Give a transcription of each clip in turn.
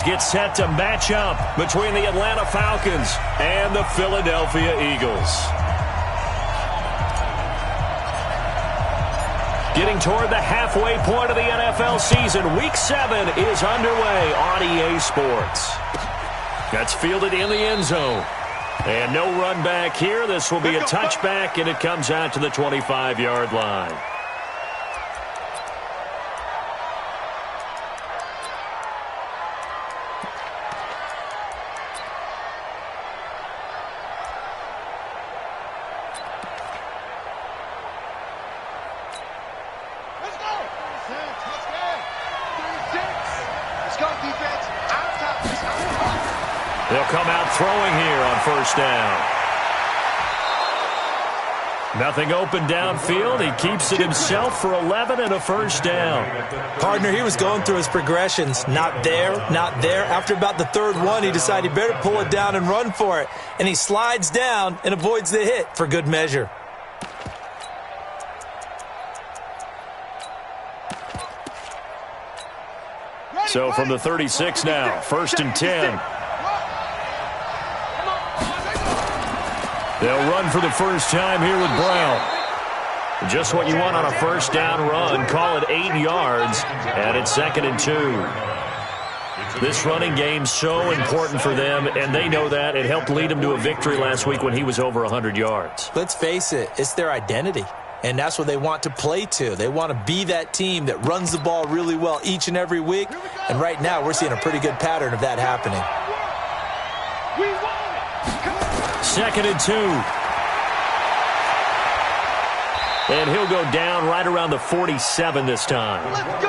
Get set to match up between the Atlanta Falcons and the Philadelphia Eagles. Getting toward the halfway point of the NFL season, Week 7 is underway on EA Sports. That's fielded in the end zone. And no run back here. This will be a touchback, and it comes out to the 25-yard line. They'll come out throwing here on first down. Nothing open downfield. He keeps it himself for 11 and a first down. Partner, he was going through his progressions. Not there, not there. After about the third one, he decided he better pull it down and run for it. And he slides down and avoids the hit for good measure. So from the 36 now, 1st and 10. They'll run for the first time here with Brown. Just what you want on a first down run. Call it 8 yards, and it's 2nd and 2. This running game's so important for them, and they know that. It helped lead them to a victory last week when he was over 100 yards. Let's face it, it's their identity, and that's what they want to play to. They want to be that team that runs the ball really well each and every week, and right now we're seeing a pretty good pattern of that happening. 2nd and 2. And he'll go down right around the 47 this time.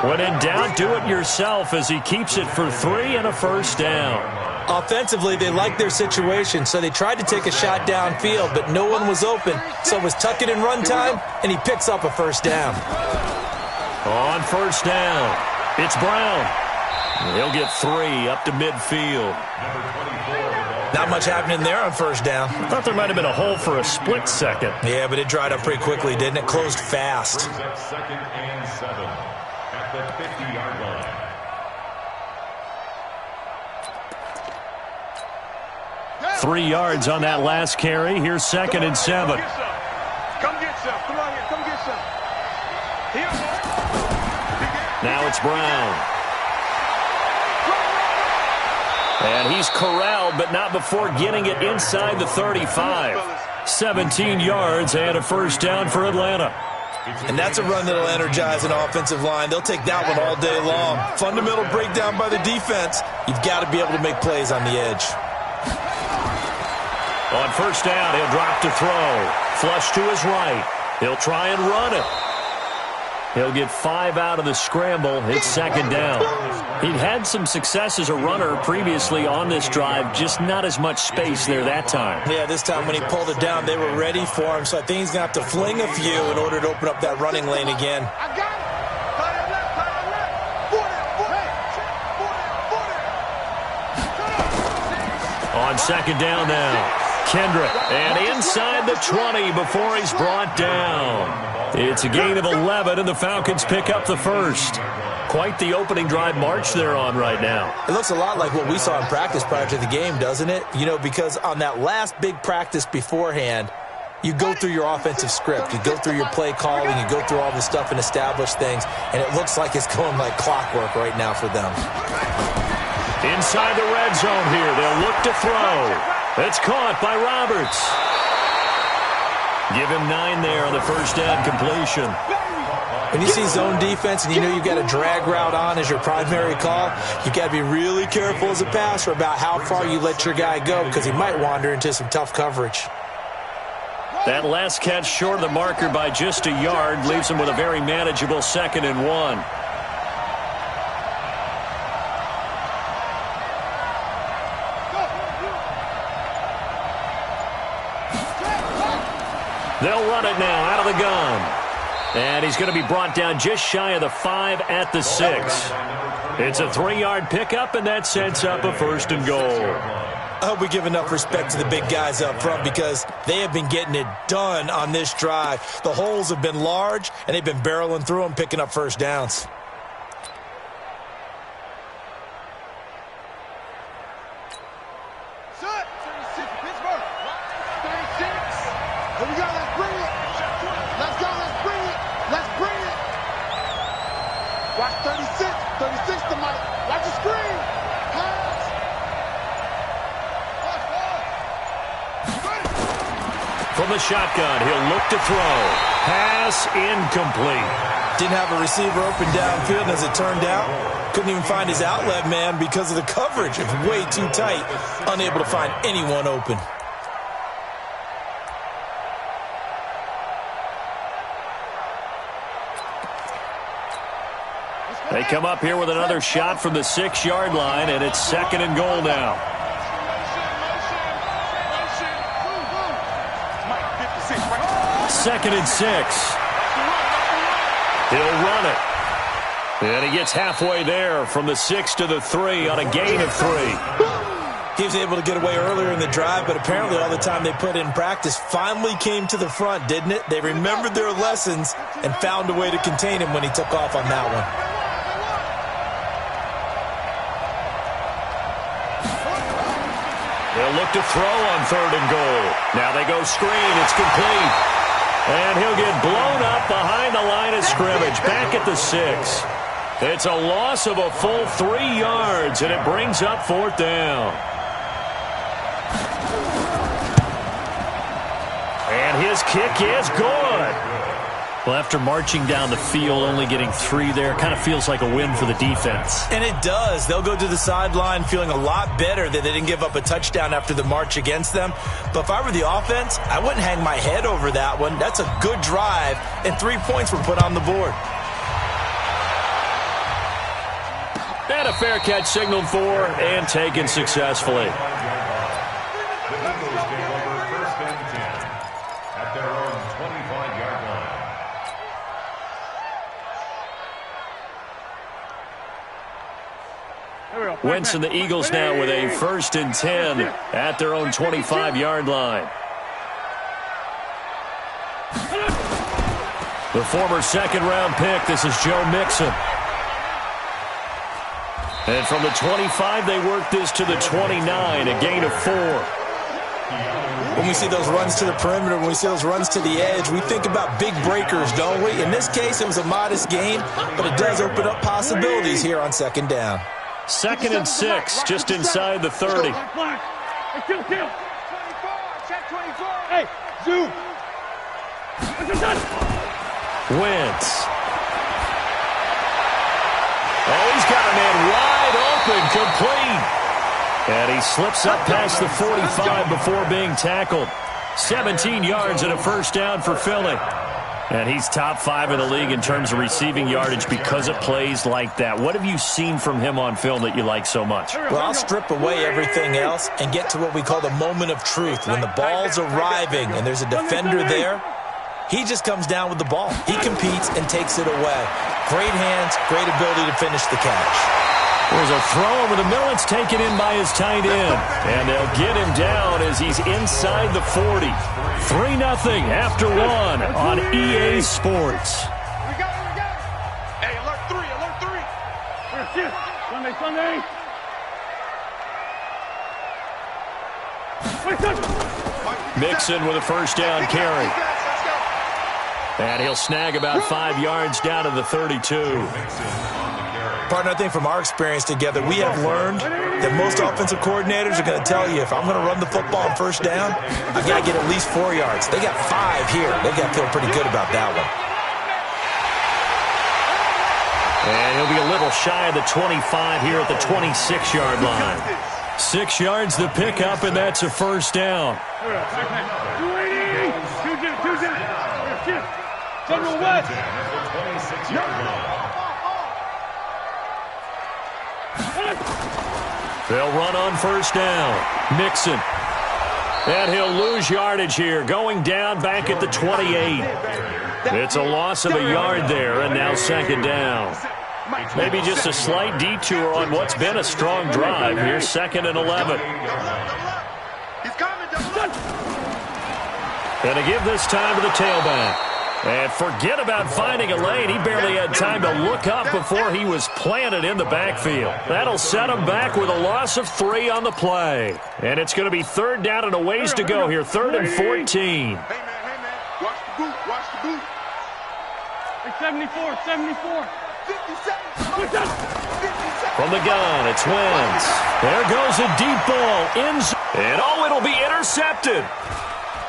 When in doubt, do it yourself as he keeps it for 3 and a first down. Offensively, they like their situation, so they tried to take a shot downfield, but no one was open. So it was tuck it in run time, and he picks up a first down. On first down, it's Brown. He'll get 3 up to midfield. Not much happening there on first down. I thought there might have been a hole for a split second. Yeah, but it dried up pretty quickly, didn't it? Closed fast. 2nd and 7 at the 50-yard line. 3 yards on that last carry. Here's 2nd and 7. Come get some. Come on here. Come get some. Now it's Brown. And he's corralled, but not before getting it inside the 35. 17 yards and a first down for Atlanta. And that's a run that'll energize an offensive line. They'll take that one all day long. Fundamental breakdown by the defense. You've got to be able to make plays on the edge. On first down, he'll drop to throw. Flush to his right. He'll try and run it. He'll get 5 out of the scramble. It's 2nd down. He'd had some success as a runner previously on this drive, just not as much space there that time. Yeah, this time when he pulled it down, they were ready for him, so I think he's going to have to fling a few in order to open up that running lane again. On 2nd down now, Kendrick, and inside the 20 before he's brought down. It's a gain of 11, and the Falcons pick up the first. Quite the opening drive march they're on right now. It looks a lot like what we saw in practice prior to the game, doesn't it? You know, because on that last big practice beforehand, you go through your offensive script. You go through your play calling. You go through all the stuff and establish things, and it looks like it's going like clockwork right now for them. Inside the red zone here, they'll look to throw. It's caught by Roberts. Give him 9 there on the first down completion. When you see zone defense and you know you've got a drag route on as your primary call, you've got to be really careful as a passer about how far you let your guy go because he might wander into some tough coverage. That last catch short of the marker by just a yard leaves him with a very manageable 2nd and 1. They'll run it now out of the gun. And he's going to be brought down just shy of the 5 at the 6. It's a 3-yard pickup, and that sets up a 1st and goal. I hope we give enough respect to the big guys up front because they have been getting it done on this drive. The holes have been large, and they've been barreling through them, picking up first downs. we go. Let's bring it. Let's go. Let's bring it. Let's bring it. Watch 36. 36 to Mike. Watch the screen. Pass. From the shotgun, he'll look to throw. Pass incomplete. Didn't have a receiver open downfield, as it turned out. Couldn't even find his outlet man because of the coverage. It's way too tight. Unable to find anyone open. They come up here with another shot from the 6-yard line, and it's 2nd and goal now. Second and 6. He'll run it. And he gets halfway there from the 6 to the 3 on a gain of 3. He was able to get away earlier in the drive, but apparently all the time they put in practice finally came to the front, didn't it? They remembered their lessons and found a way to contain him when he took off on that one. They'll look to throw on 3rd and goal. Now they go screen. It's complete. And he'll get blown up behind the line of scrimmage, back at the 6. It's a loss of a full 3 yards, and it brings up 4th down. And his kick is good. Well, after marching down the field, only getting 3 there, kind of feels like a win for the defense. And it does. They'll go to the sideline feeling a lot better that they didn't give up a touchdown after the march against them. But if I were the offense, I wouldn't hang my head over that one. That's a good drive, and 3 points were put on the board. And a fair catch signaled for and taken successfully. The Eagles take over 1st and 10 at their own 25-yard line. Wentz and the Eagles now with a 1st and 10 at their own 25-yard line. The former 2nd-round pick, this is Joe Mixon. And from the 25, they work this to the 29, a gain of 4. When we see those runs to the perimeter, when we see those runs to the edge, we think about big breakers, don't we? In this case, it was a modest gain, but it does open up possibilities here on 2nd down. 2nd and 6, just inside the 30. Hey, Zoo. Wentz. Oh, he's got a man wide open, complete. And he slips up past the 45 before being tackled. 17 yards and a 1st down for Philly. And he's top 5 in the league in terms of receiving yardage because of plays like that. What have you seen from him on film that you like so much? Well, I'll strip away everything else and get to what we call the moment of truth. When the ball's arriving and there's a defender there, he just comes down with the ball. He competes and takes it away. Great hands, great ability to finish the catch. There's a throw over the middle. It's taken in by his tight end. And they'll get him down as he's inside the 40. 3-0 after 1 on EA Sports. We got it. Hey, alert 3. Sunday. Mixon with a 1st down carry. And he'll snag about 5 yards down to the 32. Partner, I think from our experience together, we have learned that most offensive coordinators are going to tell you, if I'm going to run the football on 1st down, I've got to get at least 4 yards. They got 5 here. They've got to feel pretty good about that one. And he'll be a little shy of the 25 here at the 26-yard line. 6 yards the pickup, and that's a 1st down. They'll run on 1st down. Mixon. And he'll lose yardage here, going down back at the 28. It's a loss of a yard there, and now 2nd down. Maybe just a slight detour on what's been a strong drive. Here's 2nd and 11. And to give this time to the tailback. And forget about finding a lane. He barely had time to look up before he was planted in the backfield. That'll set him back with a loss of 3 on the play. And it's going to be 3rd down and a ways to go here. 3rd and 14. Watch the boot. Watch the boot. Hey, 74, 74. 57. From the gun, it's Wentz. There goes a deep ball. And it'll be intercepted.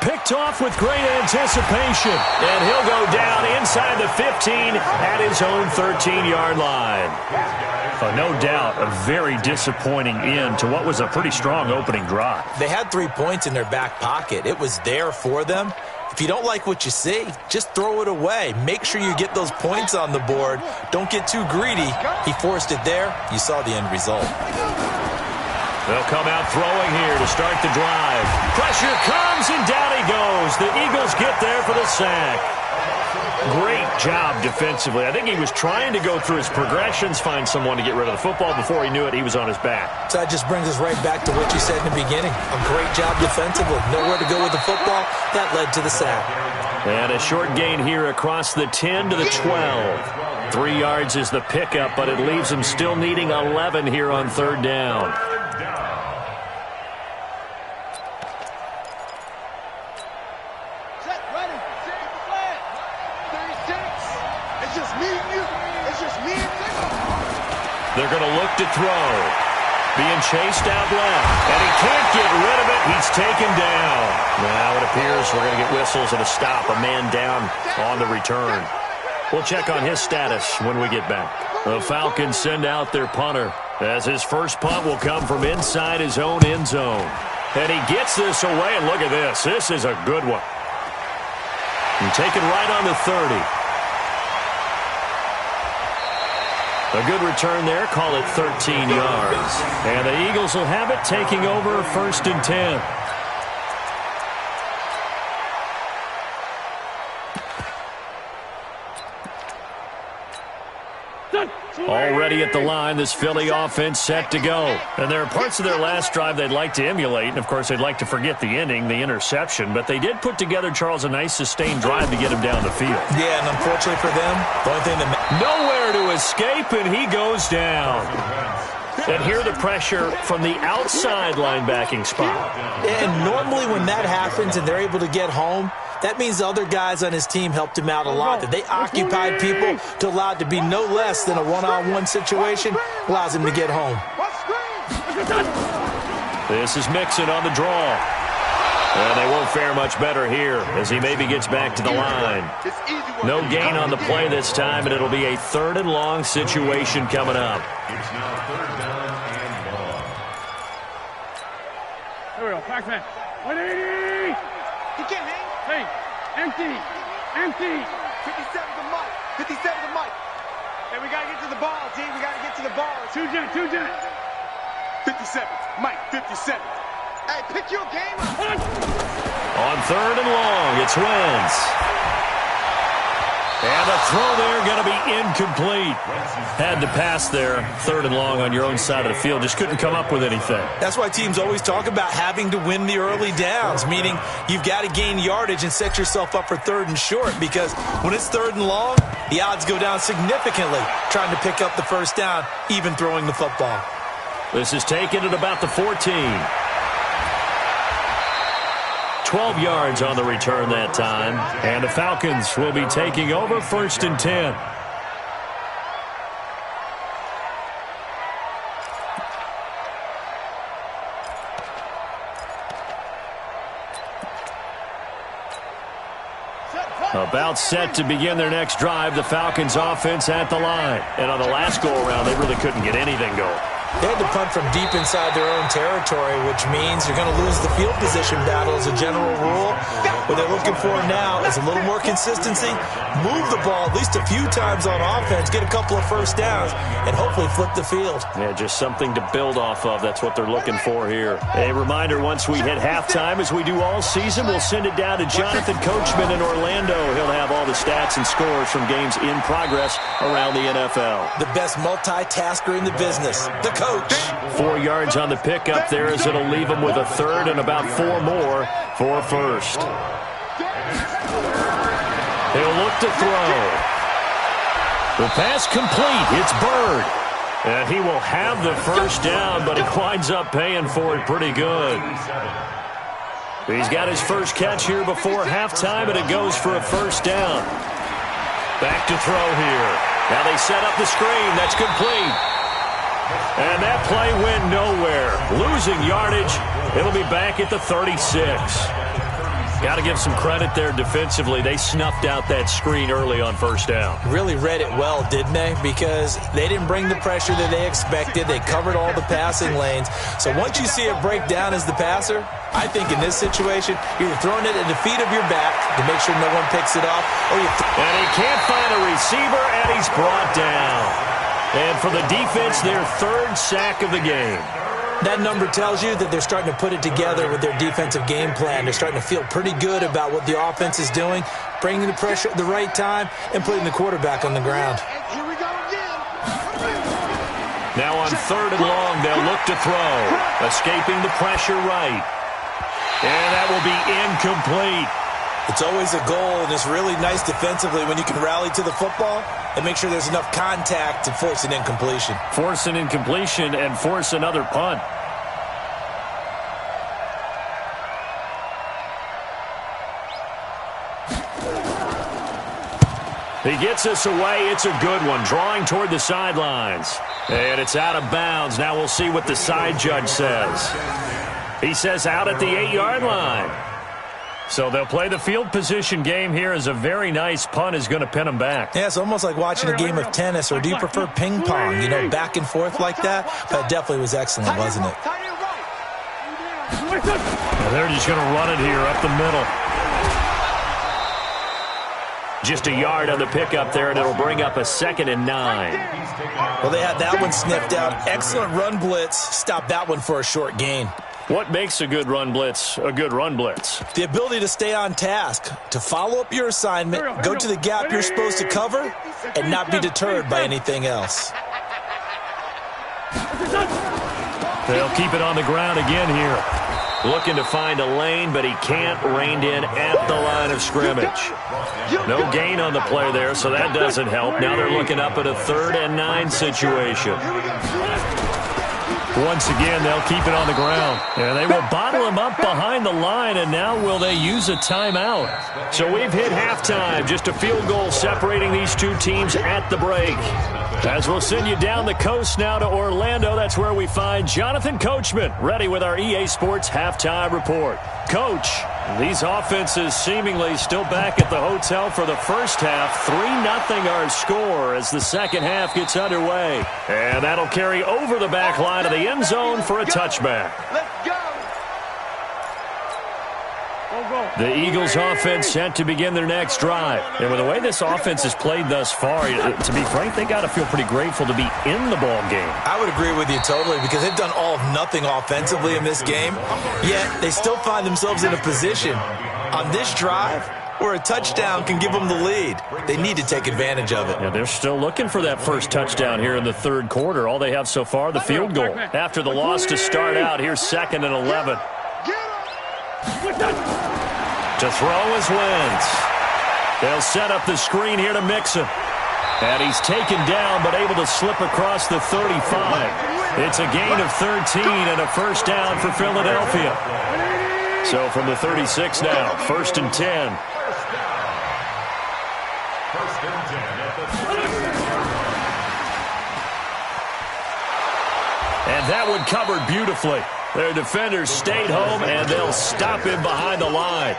Picked off with great anticipation. And he'll go down inside the 15 at his own 13-yard line. No doubt, a very disappointing end to what was a pretty strong opening drive. They had 3 points in their back pocket. It was there for them. If you don't like what you see, just throw it away. Make sure you get those points on the board. Don't get too greedy. He forced it there. You saw the end result. They'll come out throwing here to start the drive. Pressure comes, and down he goes. The Eagles get there for the sack. Great job defensively. I think he was trying to go through his progressions, find someone to get rid of the football. Before he knew it, he was on his back. So that just brings us right back to what you said in the beginning. A great job defensively. Nowhere to go with the football. That led to the sack. And a short gain here across the 10 to the 12. 3 yards is the pickup, but it leaves him still needing 11 here on third down. They're going to look to throw. Being chased out left. And he can't get rid of it. He's taken down. Now it appears we're going to get whistles and a stop. A man down on the return. We'll check on his status when we get back. The Falcons send out their punter, as his first punt will come from inside his own end zone. And he gets this away, and look at this. This is a good one. And taken right on the 30. A good return there. Call it 13 yards. And the Eagles will have it, taking over first and 10. Already at the line, this Philly offense set to go. And there are parts of their last drive they'd like to emulate. And, of course, they'd like to forget the ending, the interception. But they did put together, Charles, a nice sustained drive to get him down the field. Yeah, and unfortunately for them, the only thing that nowhere to escape, and he goes down. And here the pressure from the outside linebacking spot. And normally when that happens and they're able to get home, that means the other guys on his team helped him out a lot. That they occupied people to allow it to be no less than a one-on-one situation, allows him to get home. This is Mixon on the draw. And they won't fare much better here as he maybe gets back to the line. No gain on the play this time, and it'll be a 3rd and long situation coming up. It's now 3rd down and long. There we go. Pac-Man. 180. He can't hang. Hey, empty. Empty. 57 to Mike. 57 to Mike. Hey, we got to get to the ball, T. We got to get to the ball. 2-jet. 57. Mike, 57. Hey, pick your game up. On 3rd and long, it's Wentz. And the throw there going to be incomplete. Had to pass there, 3rd and long on your own side of the field. Just couldn't come up with anything. That's why teams always talk about having to win the early downs, meaning you've got to gain yardage and set yourself up for 3rd and short, because when it's 3rd and long, the odds go down significantly trying to pick up the first down, even throwing the football. This is taken at about the 14. 12 yards on the return that time. And the Falcons will be taking over 1st and 10. About set to begin their next drive, the Falcons offense at the line. And on the last go-around, they really couldn't get anything going. They had to punt from deep inside their own territory, which means you're going to lose the field position battle as a general rule. What they're looking for now is a little more consistency, move the ball at least a few times on offense, get a couple of first downs, and hopefully flip the field. Yeah, just something to build off of. That's what they're looking for here. A reminder, once we hit halftime, as we do all season, we'll send it down to Jonathan Coachman in Orlando. He'll have all the stats and scores from games in progress around the NFL. The best multitasker in the business, the coach. 4 yards on the pickup there, as it'll leave him with a 3rd and about 4 more for 1st. He'll look to throw. The pass complete. It's Bird. And he will have the first down, but he winds up paying for it pretty good. He's got his first catch here before halftime, and it goes for a first down. Back to throw here. Now they set up the screen. That's complete. And that play went nowhere. Losing yardage. It'll be back at the 36. Got to give some credit there defensively. They snuffed out that screen early on first down. Really read it well, didn't they? Because they didn't bring the pressure that they expected. They covered all the passing lanes. So once you see it break down as the passer, I think in this situation, you're throwing it at the feet of your back to make sure no one picks it off. And he can't find a receiver, and he's brought down. And for the defense, their third sack of the game. That number tells you that they're starting to put it together with their defensive game plan. They're starting to feel pretty good about what the offense is doing, bringing the pressure at the right time, and putting the quarterback on the ground. Here we go again. Now on 3rd and long, they'll look to throw. Escaping the pressure right. And that will be incomplete. It's always a goal, and it's really nice defensively when you can rally to the football and make sure there's enough contact to force an incompletion. Force an incompletion and force another punt. He gets us away. It's a good one. Drawing toward the sidelines. And it's out of bounds. Now we'll see what the side judge says. He says out at the 8-yard line. So they'll play the field position game here as a very nice punt is going to pin them back. Yeah, it's almost like watching a game of tennis, or do you prefer ping pong, you know, back and forth like that? But it definitely was excellent, wasn't it? Well, they're just going to run it here up the middle. Just a yard on the pickup there, and it'll bring up a 2nd and 9. Well, they had that one sniffed out. Excellent run blitz. Stop that one for a short gain. What makes a good run blitz a good run blitz? The ability to stay on task, to follow up your assignment, go to the gap you're supposed to cover, and not be deterred by anything else. They'll keep it on the ground again here. Looking to find a lane, but he can't. Reined in at the line of scrimmage. No gain on the play there, so that doesn't help. Now they're looking up at a 3rd and 9 situation. Once again, they'll keep it on the ground. And they will bottle him up behind the line, and now will they use a timeout? So we've hit halftime. Just a field goal separating these two teams at the break. As we'll send you down the coast now to Orlando, that's where we find Jonathan Coachman, ready with our EA Sports Halftime Report. Coach, these offenses seemingly still back at the hotel for the first half. 3-0 our score as the second half gets underway. And that'll carry over the back line of the end zone for a touchback. Let's go. The Eagles offense set to begin their next drive. And with the way this offense has played thus far, to be frank, they got to feel pretty grateful to be in the ball game. I would agree with you totally, because they've done all of nothing offensively in this game, yet they still find themselves in a position on this drive where a touchdown can give them the lead. They need to take advantage of it. Yeah, they're still looking for that first touchdown here in the 3rd quarter. All they have so far, the field goal. After the loss to start out, here's 2nd and 11. To throw is Wentz. They'll set up the screen here to Mixon. And he's taken down, but able to slip across the 35. It's a gain of 13 and a first down for Philadelphia. So from the 36 now, 1st and 10. And that one covered beautifully. Their defenders stayed home, and they'll stop him behind the line.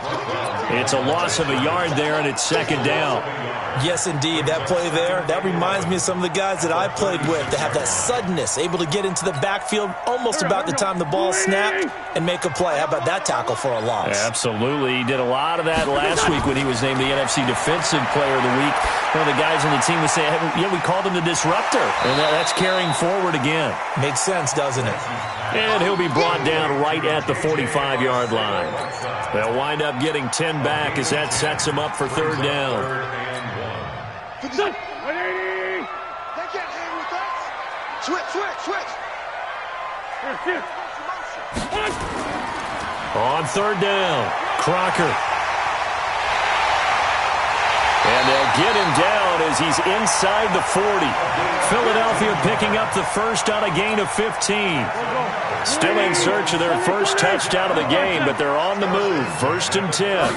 It's a loss of a yard there, and it's 2nd down. Yes, indeed. That play there, that reminds me of some of the guys that I played with that have that suddenness, able to get into the backfield almost about the time the ball snapped and make a play. How about that tackle for a loss? Absolutely. He did a lot of that last week when he was named the NFC Defensive Player of the Week. One of the guys on the team was saying, yeah, we called him the disruptor. And that's carrying forward again. Makes sense, doesn't it? And he'll be brought down right at the 45-yard line. They'll wind up getting 10 back as that sets him up for 3rd down. 180. They can't hang with us. Switch. On 3rd down, Crocker. And And they'll get him down as he's inside the 40. Philadelphia picking up the first on a gain of 15. Still in search of their first touchdown of the game, but they're on the move. 1st and 10.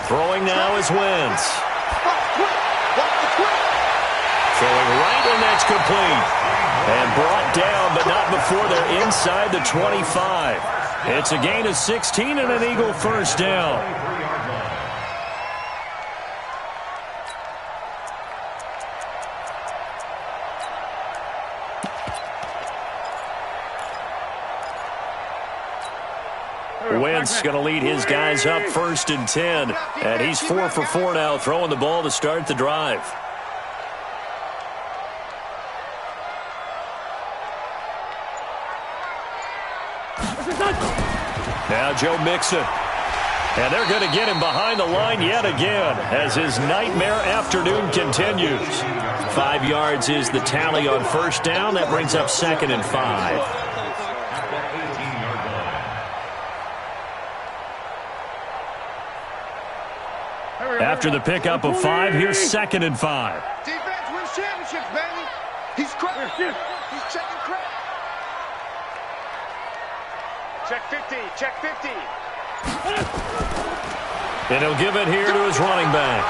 Throwing now is Wentz. Throwing right, and that's complete. And brought down, but not before they're inside the 25. It's a gain of 16 and an Eagle first down. Wentz going to lead his guys up 1st and 10. And he's 4 for 4 now, throwing the ball to start the drive. Now Joe Mixon. And they're going to get him behind the line yet again as his nightmare afternoon continues. 5 yards is the tally on first down. That brings up 2nd and 5. After the pickup of 5, here's 2nd and 5. Defense wins championships, baby. He's checking crap. Check 50. Check 50. And he'll give it here to his running back.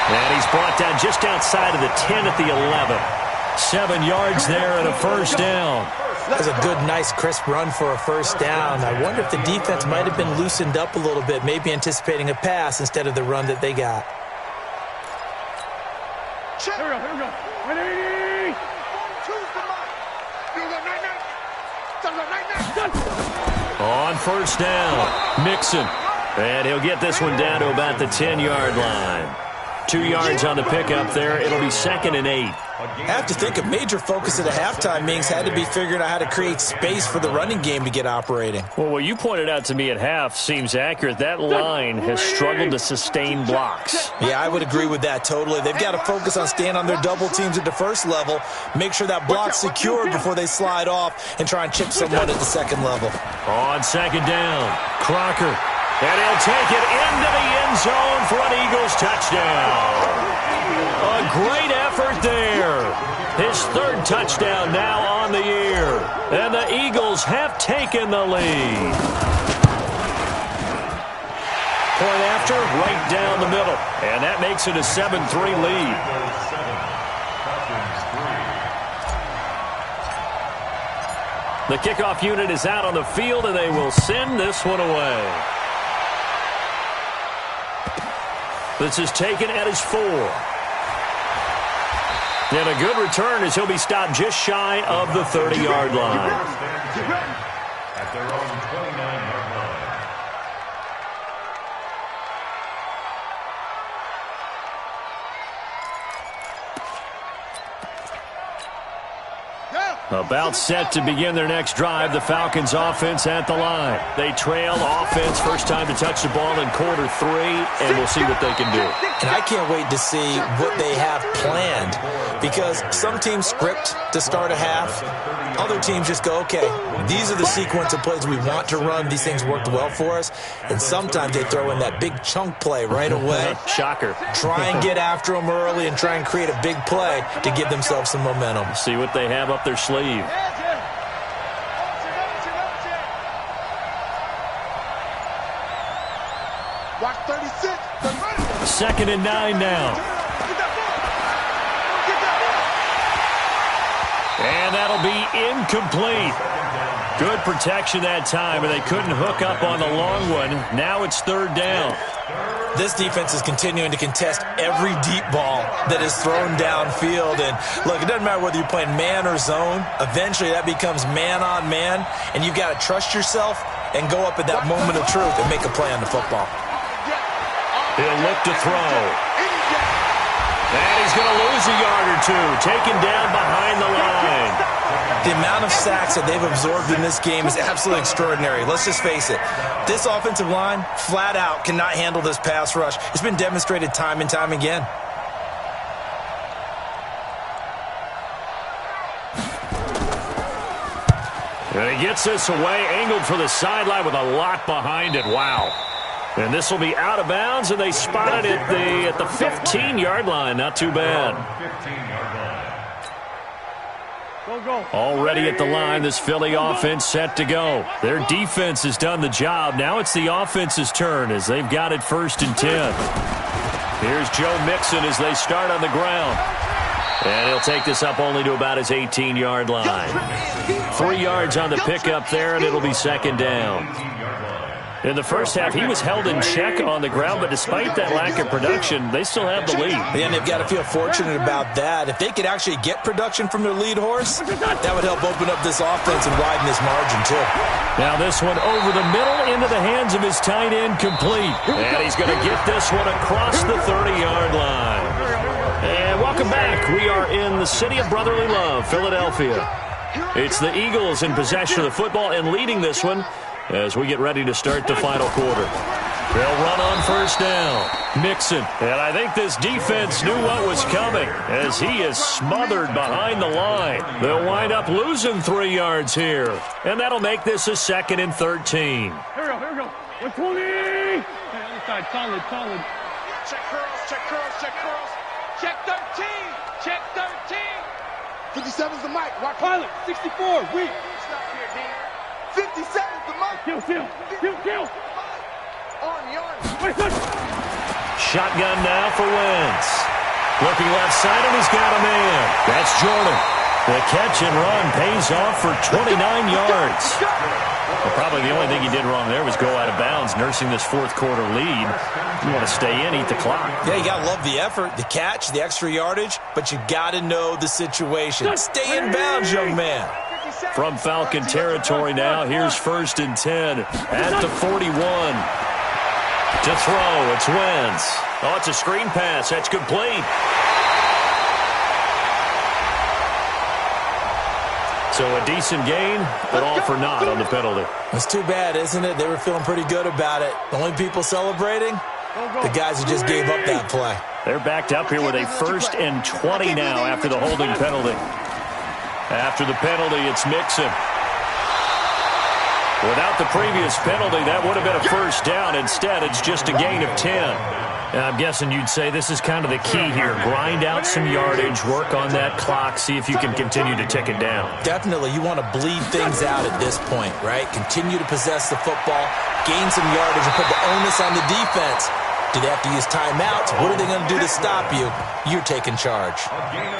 And he's brought down just outside of the 10 at the 11. 7 yards there and a first down. That was a good, nice, crisp run for a first down. I wonder if the defense might have been loosened up a little bit, maybe anticipating a pass instead of the run that they got. Check. Here we go. Ready? On first down, Mixon. And he'll get this one down to about the 10-yard line. 2 yards on the pickup there. It'll be 2nd and 8. I have to think a major focus at a halftime means had to be figuring out how to create space for the running game to get operating. Well, what you pointed out to me at half seems accurate. That line has struggled to sustain blocks. Yeah, I would agree with that totally. They've got to focus on staying on their double teams at the first level, make sure that block's secured before they slide off and try and chip someone at the second level. On 2nd down, Crocker. And he'll take it into the end zone for an Eagles touchdown. A great effort there. His 3rd touchdown now on the year. And the Eagles have taken the lead. Point after, right down the middle. And that makes it a 7-3 lead. The kickoff unit is out on the field, and they will send this one away. This is taken at his 4. And a good return as he'll be stopped just shy of the 30-yard line. At their own 29-yard line. About set to begin their next drive, the Falcons offense at the line. They trail offense, first time to touch the ball in quarter 3, and we'll see what they can do. And I can't wait to see what they have planned, because some teams script to start a half. Other teams just go, okay, these are the sequence of plays we want to run. These things worked well for us. And sometimes they throw in that big chunk play right away. Shocker. Try and get after them early and try and create a big play to give themselves some momentum. See what they have up their sleeve. Watch 36. 2nd and 9 now. And that'll be incomplete. Good protection that time, and they couldn't hook up on the long one. Now it's 3rd down. This defense is continuing to contest every deep ball that is thrown downfield. And, look, it doesn't matter whether you're playing man or zone. Eventually that becomes man on man, and you've got to trust yourself and go up at that moment of truth and make a play on the football. He'll look to throw. And he's going to lose a yard or 2, taken down behind the line. The amount of sacks that they've absorbed in this game is absolutely extraordinary. Let's just face it. This offensive line, flat out, cannot handle this pass rush. It's been demonstrated time and time again. And he gets this away, angled for the sideline with a lot behind it. Wow. And this will be out of bounds, and they spot it at the 15-yard line. Not too bad. 15-yard line. Already at the line, this Philly offense set to go. Their defense has done the job. Now it's the offense's turn as they've got it 1st and 10. Here's Joe Mixon as they start on the ground. And he'll take this up only to about his 18-yard line. 3 yards on the pickup there, and it'll be 2nd down. In the first half, he was held in check on the ground, but despite that lack of production, they still have the lead. And they've got to feel fortunate about that. If they could actually get production from their lead horse, that would help open up this offense and widen this margin, too. Now this one over the middle into the hands of his tight end, complete. And he's going to get this one across the 30-yard line. And welcome back. We are in the city of brotherly love, Philadelphia. It's the Eagles in possession of the football and leading this one as we get ready to start the final quarter. They'll run on 1st down. Mixon. And I think this defense knew what was coming as he is smothered behind the line. They'll wind up losing 3 yards here. And that'll make this a 2nd and 13. Here we go. 120. Other side, solid. Check curls. Check 13. Check 13. 57's the mic. Watch Pilot, 64. Weak. Stop here, D. 57's the mic. Kill. Army. Shotgun now for Wentz. Looking left side, and he's got a man. That's Jordan. The catch and run pays off for 29 yards. Well, probably the only thing he did wrong there was go out of bounds, nursing this 4th quarter lead. You want to stay in, eat the clock. Yeah, you got to love the effort, the catch, the extra yardage, but you got to know the situation. Stay in bounds, young man. From Falcon territory now, here's 1st and 10 at the 41. To throw, it's Wentz. Oh, it's a screen pass. That's complete. So a decent gain, but all for naught on the penalty. It's too bad, isn't it? They were feeling pretty good about it. The only people celebrating, the guys who just gave up that play. They're backed up here with a 1st and 20 now after the holding penalty. After the penalty, it's Mixon. Without the previous penalty, that would have been a 1st down. Instead, it's just a gain of 10. And I'm guessing you'd say this is kind of the key here. Grind out some yardage, work on that clock, see if you can continue to tick it down. Definitely, you want to bleed things out at this point, right? Continue to possess the football, gain some yardage, and put the onus on the defense. Do they have to use timeouts? What are they going to do to stop you? You're taking charge.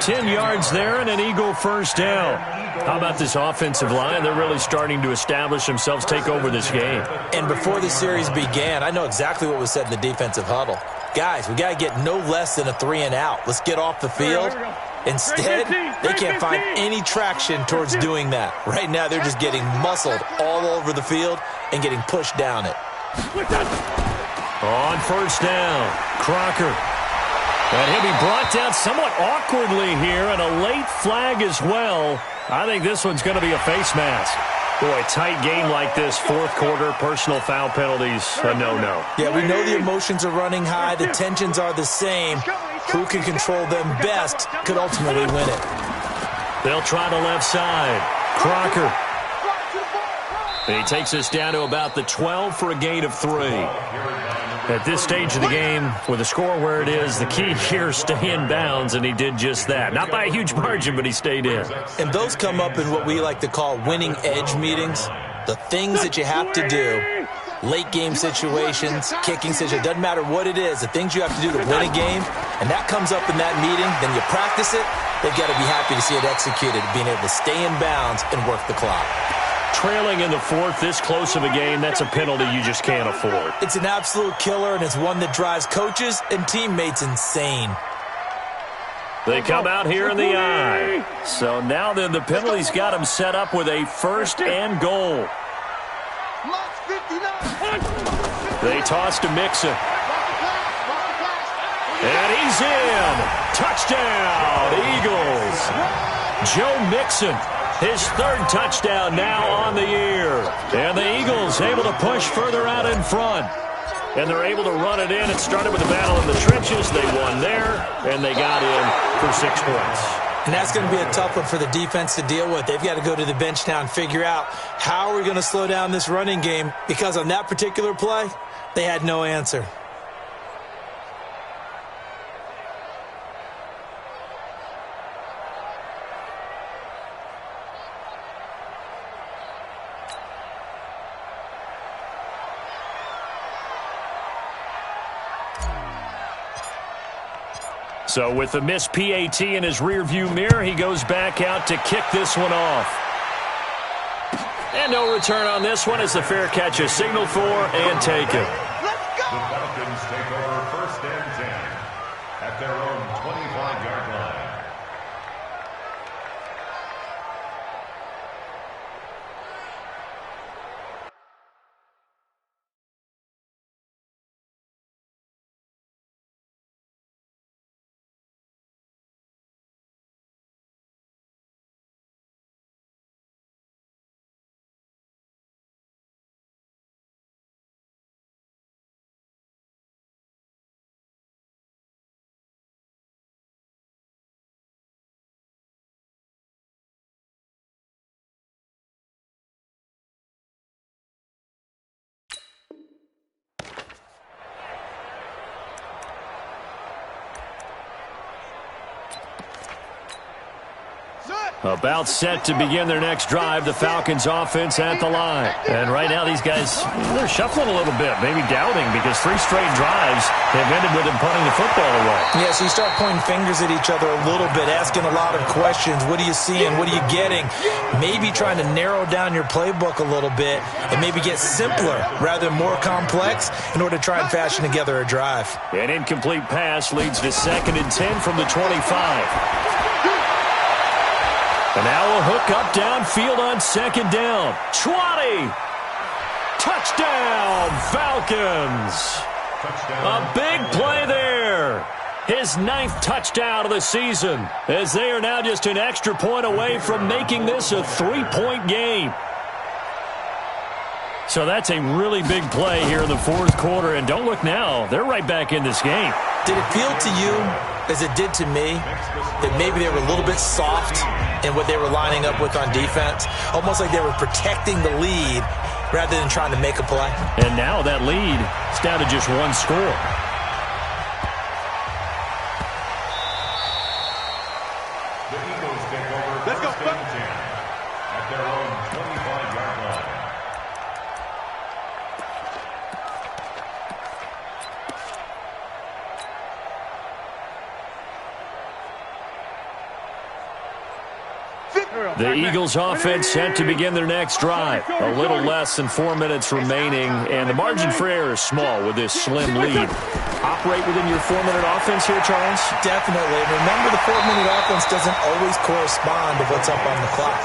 10 yards there and an Eagle 1st down. How about this offensive line? They're really starting to establish themselves, take over this game. And before the series began, I know exactly what was said in the defensive huddle. Guys, we got to get no less than a 3 and out. Let's get off the field. Instead, they can't find any traction towards doing that. Right now, they're just getting muscled all over the field and getting pushed down it. On 1st down, Crocker. And he'll be brought down somewhat awkwardly here, and a late flag as well. I think this one's going to be a face mask. Boy, tight game like this, 4th quarter, personal foul penalties, a no-no. Yeah, we know the emotions are running high. The tensions are the same. Who can control them best could ultimately win it. They'll try the left side. Crocker. He takes us down to about the 12 for a gain of 3. At this stage of the game, with the score where it is, the key here is stay in bounds, and he did just that. Not by a huge margin, but he stayed in. And those come up in what we like to call winning edge meetings. The things that you have to do, late game situations, kicking situations, doesn't matter what it is, the things you have to do to win a game, and that comes up in that meeting, then you practice it, they've got to be happy to see it executed, being able to stay in bounds and work the clock. Trailing in the 4th, this close of a game, that's a penalty you just can't afford. It's an absolute killer, and it's one that drives coaches and teammates insane. They come out here in the eye. So now then the penalty's got them set up with a 1st and goal. They toss to Mixon. And he's in. Touchdown, Eagles. Joe Mixon. His 3rd touchdown now on the year. And the Eagles able to push further out in front. And they're able to run it in. It started with a battle in the trenches. They won there, and they got in for 6 points. And that's going to be a tough one for the defense to deal with. They've got to go to the bench now and figure out how are we going to slow down this running game. Because on that particular play, They had no answer. So with the missed PAT in his rearview mirror, he goes back out to kick this one off. And no return on this one as the fair catch is signaled for and taken. The Falcons take over first and 10 at their own 25-yard line. About set to begin their next drive, the Falcons offense at the line. And right now these guys, they're shuffling a little bit, maybe doubting, because 3 straight drives have ended with them punting the football away. Yeah, so you start pointing fingers at each other a little bit, asking a lot of questions. What are you seeing? What are you getting? Maybe trying to narrow down your playbook a little bit and maybe get simpler rather than more complex in order to try and fashion together a drive. An incomplete pass leads to 2nd and 10 from the 25. And now a hook up downfield on 2nd down. 20. Touchdown, Falcons. A big play there. His 9th touchdown of the season, as they are now just an extra point away from making this a 3-point game. So that's a really big play here in the 4th quarter. And don't look now, they're right back in this game. Did it feel to you, as it did to me, that maybe they were a little bit soft in what they were lining up with on defense? Almost like they were protecting the lead rather than trying to make a play. And now that lead is down to just 1 score. The Eagles take over first and 10 at their own 25-yard line. The Eagles offense set to begin their next drive. A little less than 4 minutes remaining, and the margin for error is small with this slim lead. Operate within your 4-minute offense here, Charles? Definitely. And remember, the 4-minute offense doesn't always correspond to what's up on the clock.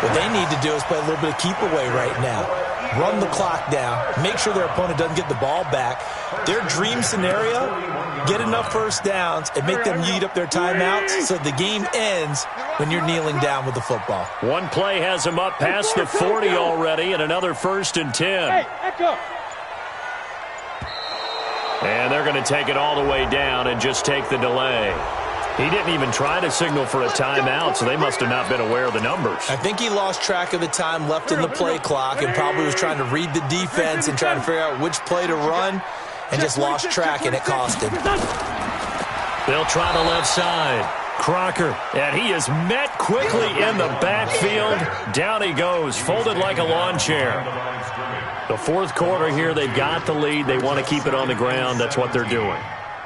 What they need to do is play a little bit of keep away right now. Run the clock down. Make sure their opponent doesn't get the ball back. Their dream scenario, get enough first downs and make them eat up their timeouts so the game ends when you're kneeling down with the football. One play has them up past the 40 already, and another 1st and 10. Hey, echo. And they're going to take it all the way down and just take the delay. He didn't even try to signal for a timeout, so they must have not been aware of the numbers. I think he lost track of the time left in the play clock and probably was trying to read the defense and trying to figure out which play to run and just lost track, and it cost him. They'll try the left side. Crocker, and he is met quickly in the backfield. Down he goes, folded like a lawn chair. The 4th quarter here, they've got the lead. They want to keep it on the ground. That's what they're doing.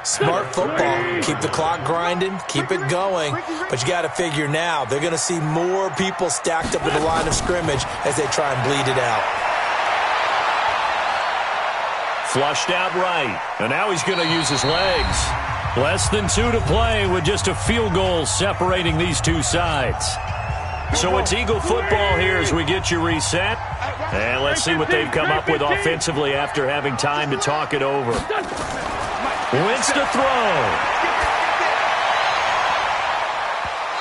Smart football. Keep the clock grinding. Keep it going. But you got to figure now, they're going to see more people stacked up at the line of scrimmage as they try and bleed it out. Flushed out right. And now he's going to use his legs. Less than 2 to play with just a field goal separating these two sides. So it's Eagle football here as we get you reset. And let's see what they've come up with offensively after having time to talk it over. Wins to throw.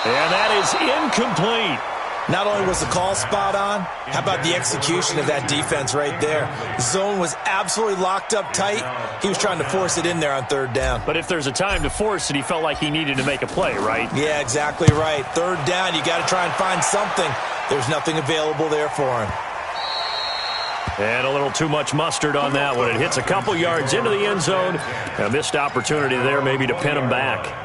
And that is incomplete. Not only was the call spot on, how about the execution of that defense right there? Zone was absolutely locked up tight. He was trying to force it in there on 3rd down. But if there's a time to force it, he felt like he needed to make a play, right? Yeah, exactly right. 3rd down, you got to try and find something. There's nothing available there for him. And a little too much mustard on that one. It hits a couple yards into the end zone. A missed opportunity there maybe to pin them back.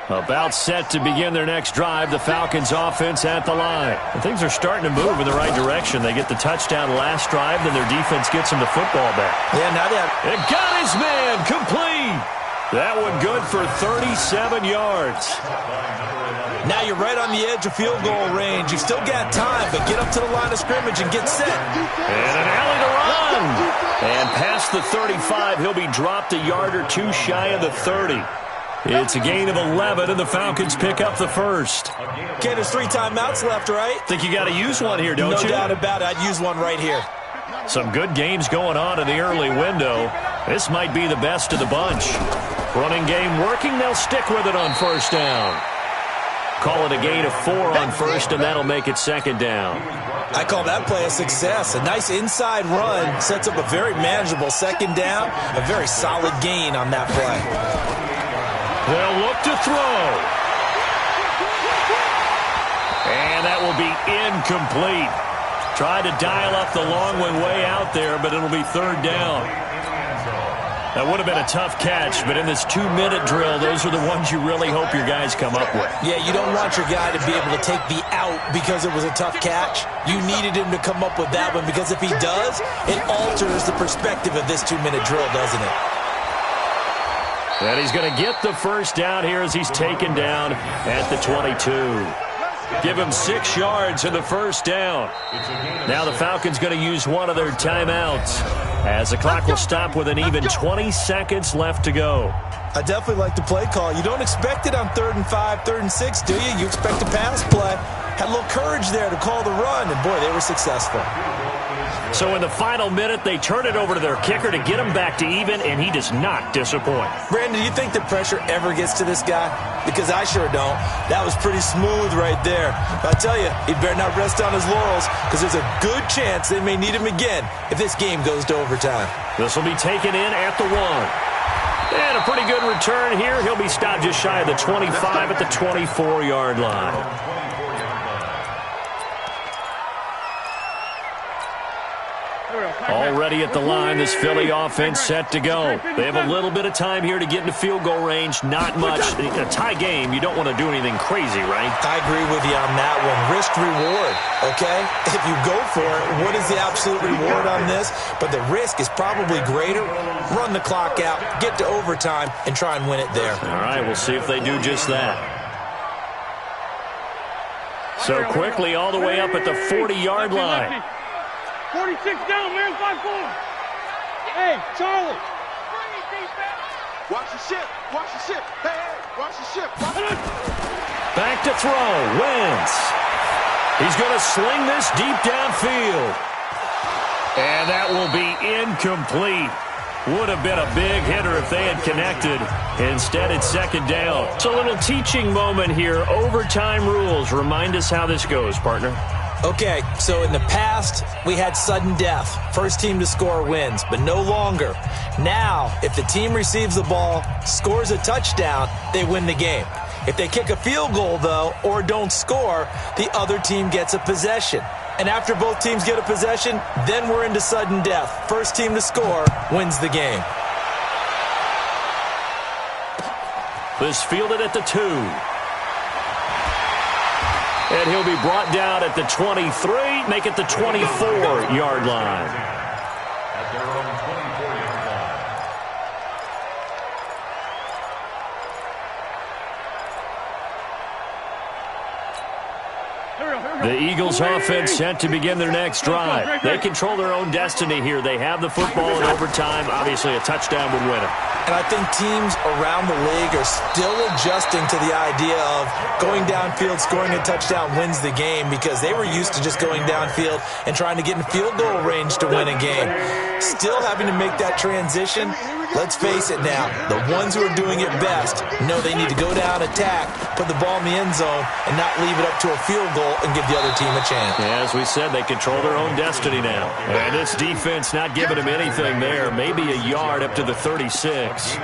About set to begin their next drive. The Falcons offense at the line. And things are starting to move in the right direction. They get the touchdown last drive, then their defense gets them the football back. Yeah, now they have... It got his man complete. That one good for 37 yards. Now you're right on the edge of field goal range. You've still got time, but get up to the line of scrimmage and get set. And an alley to run. And past the 35, he'll be dropped a yard or two shy of the 30. It's a gain of 11, and the Falcons pick up the first. Okay, there's 3 timeouts left, right? Think you got to use one here, don't you? No doubt about it. I'd use one right here. Some good games going on in the early window. This might be the best of the bunch. Running game working. They'll stick with it on first down. Call it a gain of 4 on first, and that'll make it second down. I call that play a success. A nice inside run sets up a very manageable second down. A very solid gain on that play. They'll look to throw. And that will be incomplete. Tried to dial up the long one way out there, but it'll be third down. That would have been a tough catch, but in this 2-minute drill, those are the ones you really hope your guys come up with. Yeah, you don't want your guy to be able to take the out because it was a tough catch. You needed him to come up with that one, because if he does, it alters the perspective of this 2-minute drill, doesn't it? And he's going to get the first down here as he's taken down at the 22. Give him 6 yards in the first down. Now the Falcons going to use one of their timeouts as the clock will stop with an even 20 seconds left to go. I definitely like the play call. You don't expect it on 3rd and 5, 3rd and 6, do you? You expect a pass play. Had a little courage there to call the run, and boy, they were successful. So in the final minute, they turn it over to their kicker to get him back to even, and he does not disappoint. Brandon, do you think the pressure ever gets to this guy? Because I sure don't. That was pretty smooth right there. But I tell you, he better not rest on his laurels, because there's a good chance they may need him again if this game goes to overtime. This will be taken in at the 1. And a pretty good return here. He'll be stopped just shy of the 25 at the 24-yard line. Already at the line, this Philly offense set to go. They have a little bit of time here to get into field goal range. Not much. A tie game, you don't want to do anything crazy, right? I agree with you on that one. Risk-reward, okay? If you go for it, what is the absolute reward on this? But the risk is probably greater. Run the clock out, get to overtime, and try and win it there. All right, we'll see if they do just that. So quickly all the way up at the 40-yard line. 46 down, man, 5-4. Hey, Charlie. Watch the ship. Watch the ship. Hey, watch the ship. Back to throw. Wentz. He's going to sling this deep downfield. And that will be incomplete. Would have been a big hitter if they had connected. Instead, it's second down. It's a little teaching moment here. Overtime rules. Remind us how this goes, partner. Okay, so in the past, we had sudden death. First team to score wins, but no longer. Now, if the team receives the ball, scores a touchdown, they win the game. If they kick a field goal, though, or don't score, the other team gets a possession. And after both teams get a possession, then we're into sudden death. First team to score wins the game. This fielded at the 2. And he'll be brought down at the 23, make it the 24-yard line. At their own 24-yard line. The Eagles offense set to begin their next drive. They control their own destiny here. They have the football in overtime. Obviously, a touchdown would win it. And I think teams around the league are still adjusting to the idea of going downfield, scoring a touchdown wins the game, because they were used to just going downfield and trying to get in field goal range to win a game. Still having to make that transition. Let's face it now, the ones who are doing it best know they need to go down, attack, put the ball in the end zone, and not leave it up to a field goal and give the other team a chance. Yeah, as we said, they control their own destiny now. And this defense not giving them anything there. Maybe a yard up to the 36.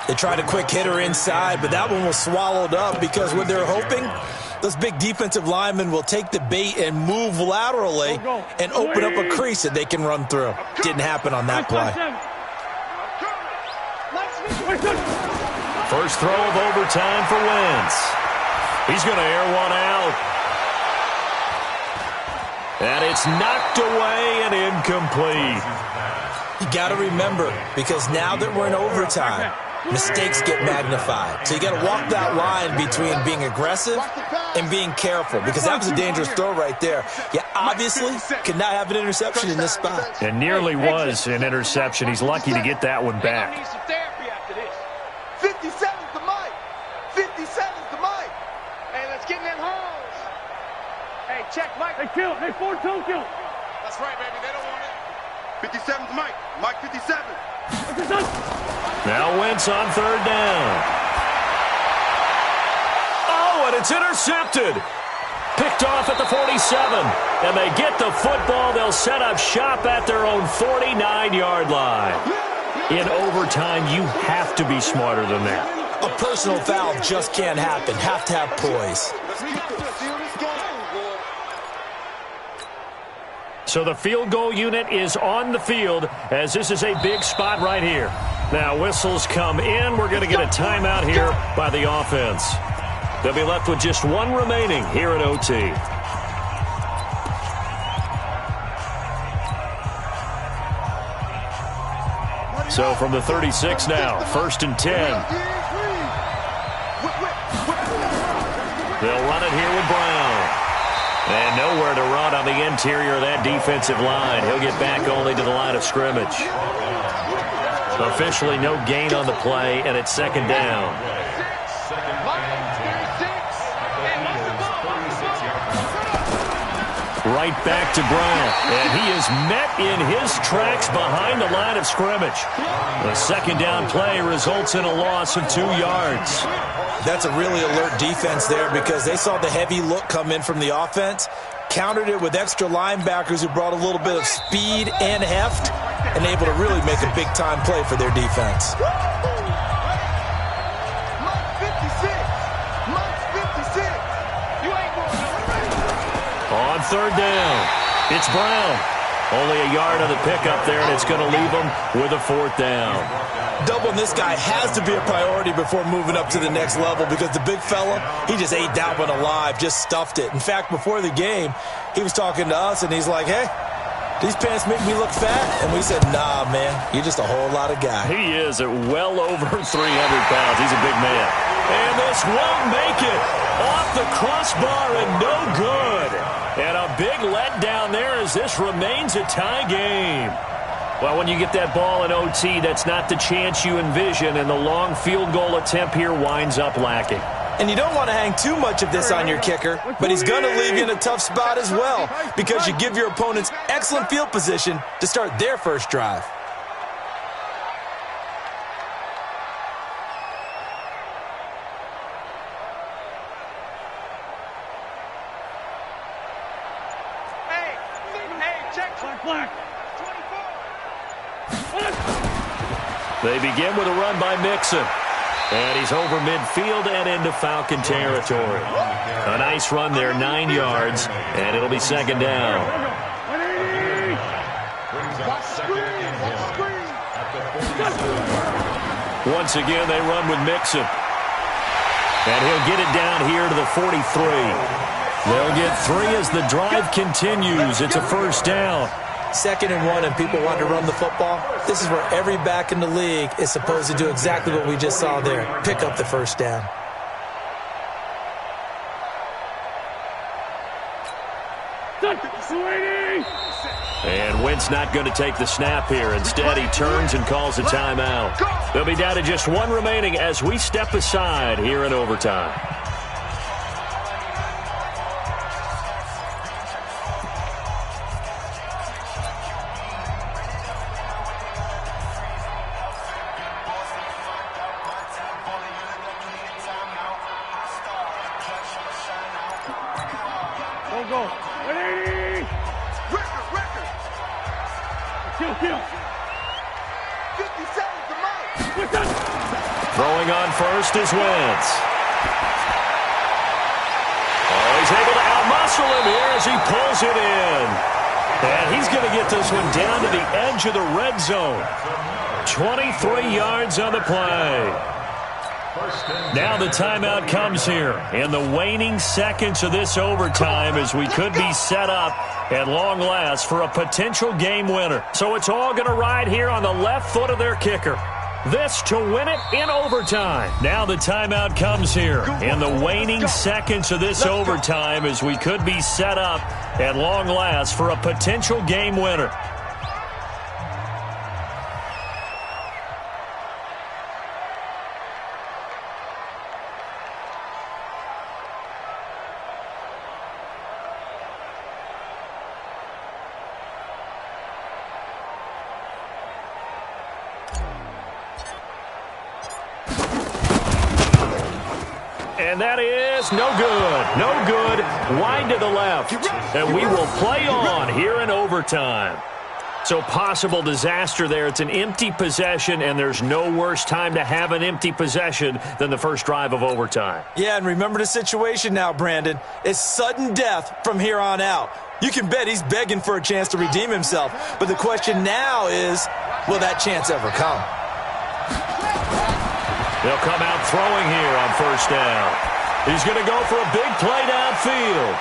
They tried a quick hitter inside, but that one was swallowed up because what they're hoping, those big defensive linemen will take the bait and move laterally and open up a crease that they can run through. Didn't happen on that play. First throw of overtime for Wentz. He's going to air one out. And it's knocked away and incomplete. You got to remember, because now that we're in overtime, mistakes get magnified. So you got to walk that line between being aggressive and being careful, because that was a dangerous throw right there. You obviously could not have an interception in this spot. And nearly was an interception. He's lucky to get that one back. 57's the mic. 57's the mic. Hey, let's get in them holes. Hey, check Mike. Hey, kill. Hey, 4-2 kill. That's right, baby. They don't want it. 57's Mike. Mike 57. Now Wentz on third down. Oh, and it's intercepted. Picked off at the 47. And they get the football. They'll set up shop at their own 49-yard line. In overtime, you have to be smarter than that. A personal foul just can't happen. Have to have poise. So the field goal unit is on the field as this is a big spot right here. Now whistles come in. We're going to get a timeout here by the offense. They'll be left with just one remaining here at OT. So from the 36 now, 1st and 10. They'll run it here with Brown. And nowhere to run on the interior of that defensive line. He'll get back only to the line of scrimmage. Officially no gain on the play, and it's 2nd down. Right back to Brown. And he is met in his tracks behind the line of scrimmage. The 2nd down play results in a loss of 2 yards. That's a really alert defense there because they saw the heavy look come in from the offense, countered it with extra linebackers who brought a little bit of speed and heft, and able to really make a big-time play for their defense. On 3rd down, it's Brown. Only a yard on the pickup there, and it's going to leave them with a 4th down. Doubling this guy has to be a priority before moving up to the next level because the big fella, he just ate that one alive, just stuffed it. In fact, before the game, he was talking to us, and he's like, hey, these pants make me look fat. And we said, nah, man, you're just a whole lot of guy. He is at well over 300 pounds. He's a big man. And this won't make it. Off the crossbar and no good. And a big letdown there as this remains a tie game. Well, when you get that ball in OT, that's not the chance you envision, and the long field goal attempt here winds up lacking. And you don't want to hang too much of this on your kicker, but he's going to leave you in a tough spot as well because you give your opponents excellent field position to start their first drive. They begin with a run by Mixon. And he's over midfield and into Falcon territory. A nice run there, 9 yards, and it'll be 2nd down. Once again, they run with Mixon. And he'll get it down here to the 43. They'll get 3 as the drive continues. It's a 1st down. 2nd and 1 and people want to run the football. This is where every back in the league is supposed to do exactly what we just saw there. Pick up the 1st down. And Wentz not going to take the snap here. Instead, he turns and calls a timeout. They'll be down to just 1 remaining as we step aside here in overtime. go. 180. Record. Kill. 50 seconds to mark. Throwing on first is Wentz. Oh, he's able to outmuscle him here as he pulls it in. And he's going to get this one down to the edge of the red zone. 23 yards on the play. Now the timeout comes here in the waning seconds of this overtime as we could be set up at long last for a potential game winner. So it's all going to ride here on the left foot of their kicker. This to win it in overtime. Now the timeout comes here in the waning seconds of this overtime as we could be set up at long last for a potential game winner. And that is no good. No good. Wide to the left. And we will play on here in overtime. So possible disaster there. It's an empty possession, and there's no worse time to have an empty possession than the first drive of overtime. Yeah, and remember the situation now, Brandon. It's sudden death from here on out. You can bet he's begging for a chance to redeem himself. But the question now is, will that chance ever come? They'll come out throwing here on first down. He's going to go for a big play downfield.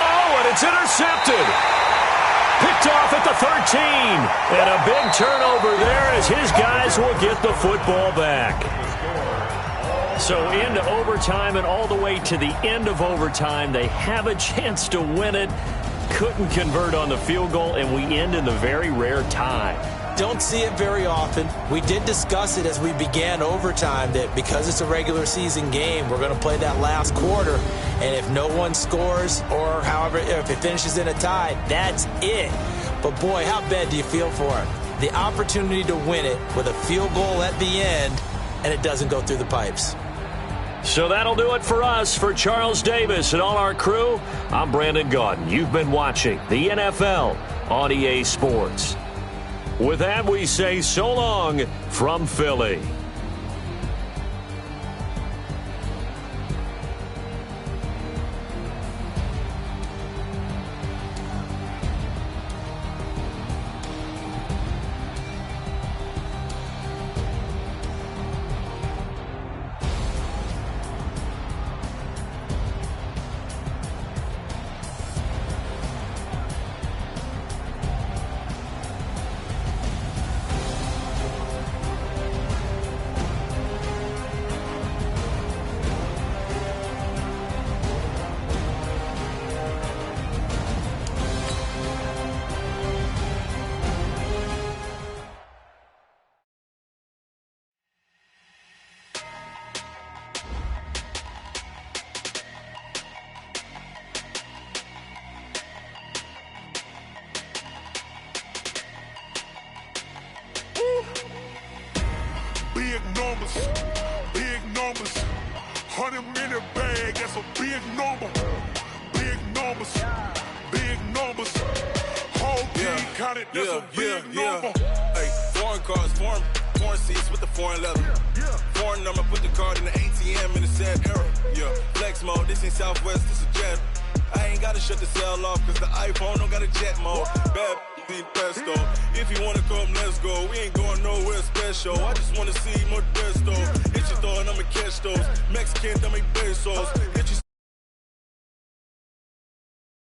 Oh, and it's intercepted. Picked off at the 13. And a big turnover there as his guys will get the football back. So into overtime and all the way to the end of overtime, they have a chance to win it. Couldn't convert on the field goal, and we end in the very rare tie. Don't see it very often. We did discuss it as we began overtime that because it's a regular season game, we're going to play that last quarter. And if no one scores or however, if it finishes in a tie, that's it. But boy, how bad do you feel for it? The opportunity to win it with a field goal at the end, and it doesn't go through the pipes. So that'll do it for us. For Charles Davis and all our crew, I'm Brandon Gaudin. You've been watching the NFL on EA Sports. With that, we say so long from Philly. Big numbers, 100-minute bag, that's a big number. Big numbers, whole team counted, that's a big number. Hey, foreign cars, foreign seats with the foreign leather. Foreign number, put the card in the ATM in the sad era. Yeah, flex mode, this ain't Southwest, this is jet. I ain't gotta shut the cell off, cause the iPhone don't got a jet mode. Bad need pesto. If you wanna come, let's go. We ain't going nowhere special. I just wanna see more Modesto. Hit your door and I'ma catch those. Mexican, dummy pesos. Hit you